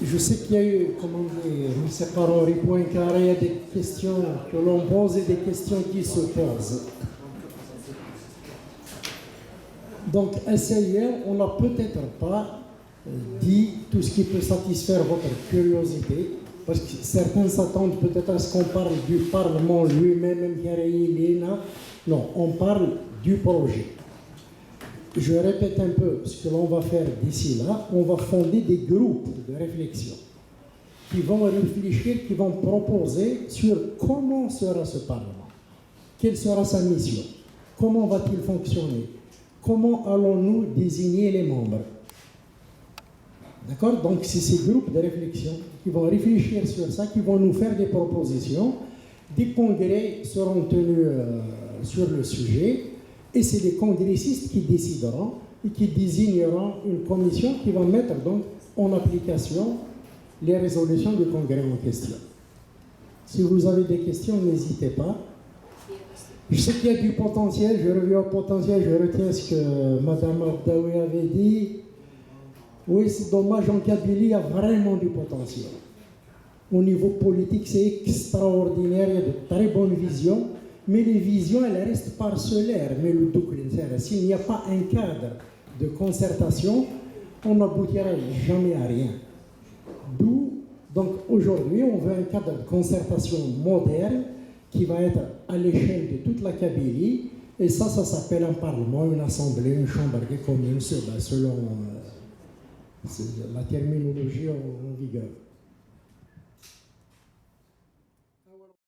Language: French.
Je sais qu'il y a eu, comment dire, M. Karori Poincaré, il y a des questions que l'on pose et des questions qui se posent. Donc, essayez, on n'a peut-être pas dit tout ce qui peut satisfaire votre curiosité, parce que certains s'attendent peut-être à ce qu'on parle du Parlement lui-même, non, on parle du projet. Je répète un peu ce que l'on va faire d'ici là. On va fonder des groupes de réflexion qui vont réfléchir, qui vont proposer sur comment sera ce Parlement, quelle sera sa mission, comment va-t-il fonctionner, comment allons-nous désigner les membres. D'accord? Donc, c'est ces groupes de réflexion qui vont réfléchir sur ça, qui vont nous faire des propositions. Des congrès seront tenus sur le sujet, et c'est les congressistes qui décideront et qui désigneront une commission qui va mettre donc en application les résolutions du congrès en question. Si vous avez des questions, n'hésitez pas. Je sais qu'il y a du potentiel, je reviens au potentiel, je retiens ce que Mme Abdaoui avait dit. Oui, c'est dommage, en Kabylie, il y a vraiment du potentiel. Au niveau politique, c'est extraordinaire, il y a de très bonnes visions, mais les visions, elles restent parcellaires. Mais s'il n'y a pas un cadre de concertation, on n'aboutira jamais à rien. D'où, donc aujourd'hui, on veut un cadre de concertation moderne qui va être à l'échelle de toute la Kabylie, et ça s'appelle un parlement, une assemblée, une chambre des communes, selon la terminologie en vigueur.